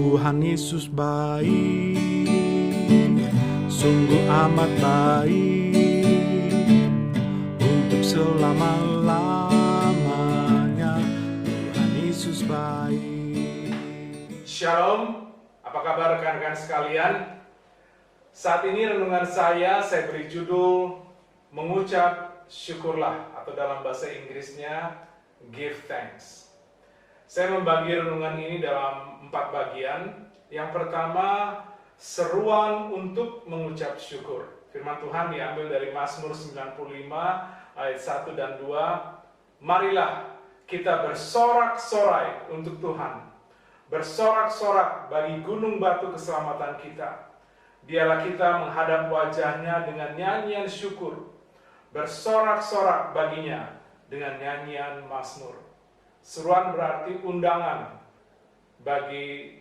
Tuhan Yesus baik, sungguh amat baik, untuk selama-lamanya Tuhan Yesus baik. Shalom, apa kabar rekan-rekan sekalian? Saat ini renungan saya beri judul Mengucap Syukurlah, atau dalam bahasa Inggrisnya Give Thanks. Saya membagi renungan ini dalam 4 bagian. Yang pertama, seruan untuk mengucap syukur. Firman Tuhan diambil dari Mazmur 95 ayat 1 dan 2. Marilah kita bersorak-sorai untuk Tuhan, bersorak-sorak bagi gunung batu keselamatan kita. Biarlah kita menghadap wajahnya dengan nyanyian syukur, bersorak-sorak baginya dengan nyanyian mazmur. Seruan berarti undangan bagi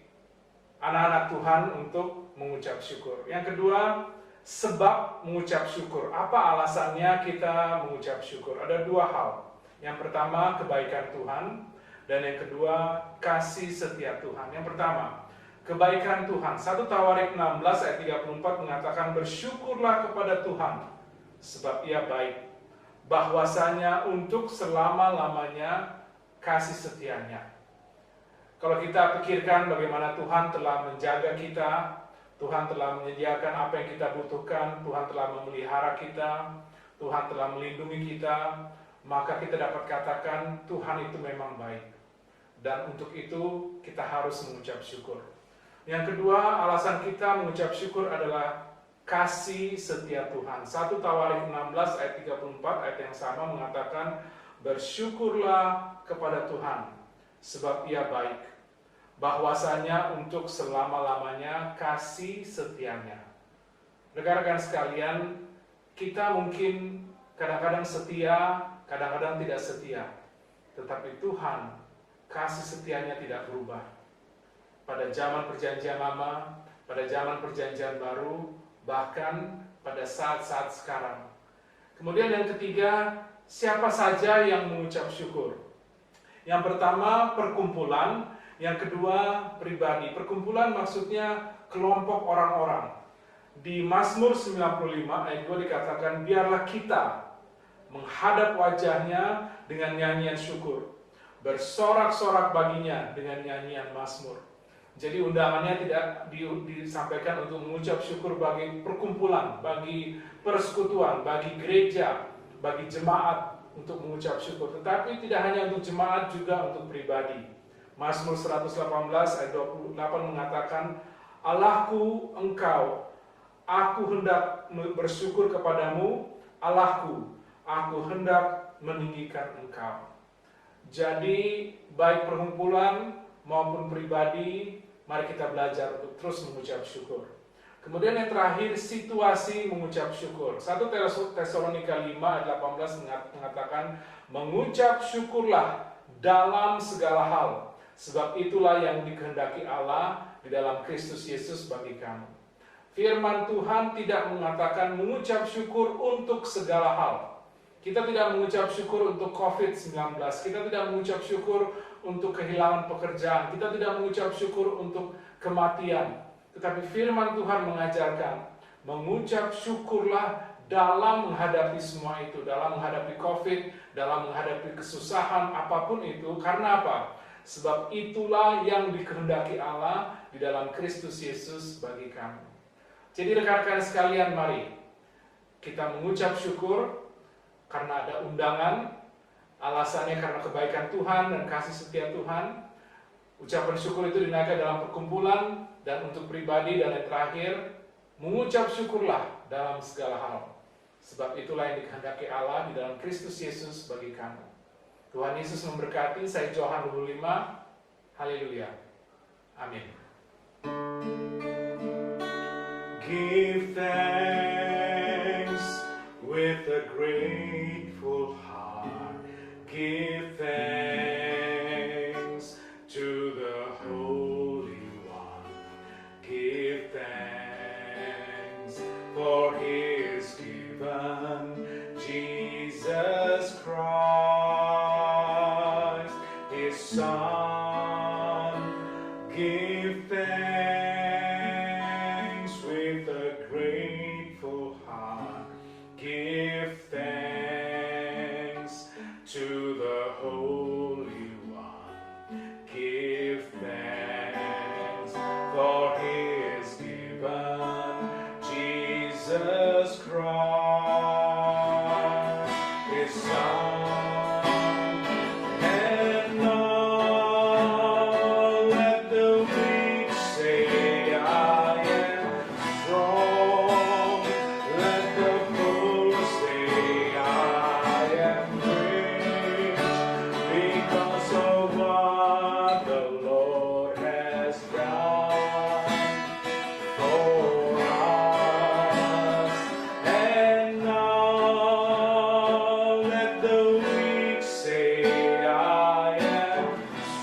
anak-anak Tuhan untuk mengucap syukur. Yang kedua, sebab mengucap syukur. Apa alasannya kita mengucap syukur? Ada 2 hal. Yang pertama, kebaikan Tuhan. Dan yang kedua, kasih setia Tuhan. Yang pertama, kebaikan Tuhan. 1 Tawarik 16 ayat 34 mengatakan, bersyukurlah kepada Tuhan, sebab Ia baik, bahwasanya untuk selama-lamanya kasih setianya. Kalau kita pikirkan bagaimana Tuhan telah menjaga kita, Tuhan telah menyediakan apa yang kita butuhkan, Tuhan telah memelihara kita, Tuhan telah melindungi kita, maka kita dapat katakan Tuhan itu memang baik. Dan untuk itu kita harus mengucap syukur. Yang kedua, alasan kita mengucap syukur adalah kasih setia Tuhan. 1 Tawarik 16 ayat 34, ayat yang sama mengatakan, bersyukurlah kepada Tuhan, sebab Ia baik, bahwasanya untuk selama-lamanya kasih setianya. Rekan-rekan sekalian, kita mungkin kadang-kadang setia, kadang-kadang tidak setia. Tetapi Tuhan, kasih setianya tidak berubah. Pada zaman perjanjian lama, pada zaman perjanjian baru, bahkan pada saat-saat sekarang. Kemudian yang ketiga, siapa saja yang mengucap syukur? Yang pertama, perkumpulan. Yang kedua, pribadi. Perkumpulan maksudnya kelompok orang-orang. Di Mazmur 95 ayat 2 dikatakan, biarlah kita menghadap wajahnya dengan nyanyian syukur, bersorak-sorak baginya dengan nyanyian mazmur. Jadi undangannya tidak disampaikan untuk mengucap syukur bagi perkumpulan, bagi persekutuan, bagi gereja, bagi jemaat untuk mengucap syukur. Tetapi tidak hanya untuk jemaat, juga untuk pribadi. Mazmur 118 ayat 28 mengatakan, Allahku engkau, aku hendak bersyukur kepadamu, Allahku, aku hendak meninggikan engkau. Jadi baik perkumpulan maupun pribadi, mari kita belajar untuk terus mengucap syukur. Kemudian yang terakhir, situasi mengucap syukur. 1 Tesalonika 5 ayat 18 mengatakan, mengucap syukurlah dalam segala hal, sebab itulah yang dikehendaki Allah di dalam Kristus Yesus bagi kamu. Firman Tuhan tidak mengatakan mengucap syukur untuk segala hal. Kita tidak mengucap syukur untuk COVID-19, kita tidak mengucap syukur untuk kehilangan pekerjaan, kita tidak mengucap syukur untuk kematian. Tetapi firman Tuhan mengajarkan, mengucap syukurlah dalam menghadapi semua itu, dalam menghadapi COVID, dalam menghadapi kesusahan apapun itu. Karena apa? Sebab itulah yang dikehendaki Allah di dalam Kristus Yesus bagi kamu. Jadi rekan-rekan sekalian, mari kita mengucap syukur karena ada undangan, alasannya karena kebaikan Tuhan dan kasih setia Tuhan. Ucapan syukur itu dinaikkan dalam perkumpulan dan untuk pribadi. Dan yang terakhir, mengucap syukurlah dalam segala hal, sebab itulah yang dikehendaki Allah di dalam Kristus Yesus bagi kamu. Tuhan Yesus memberkati. Saya Johan 25. Haleluya. Amin. Give thanks with a grateful heart. Give thanks to the Holy One. Give thanks for His given Jesus Christ, His Son. Give Give thanks with a grateful heart. Give thanks to the Holy One. Give thanks for He is given Jesus Christ, His Son. And now let the weak say, I am strong. Let the poor say, I am rich, because of what the Lord has done for us. And now let the weak say, I am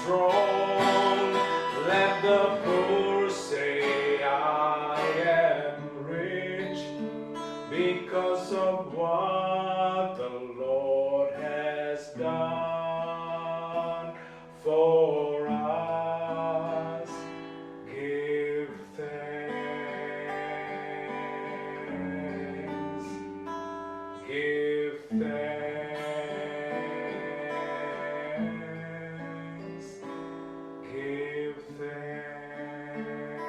strong. Let the poor say, I am rich, because of what the Lord has done for us. Give thanks. Give thanks. Give thanks.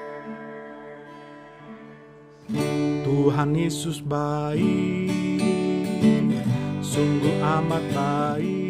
Tuhan Yesus baik, sungguh amat baik.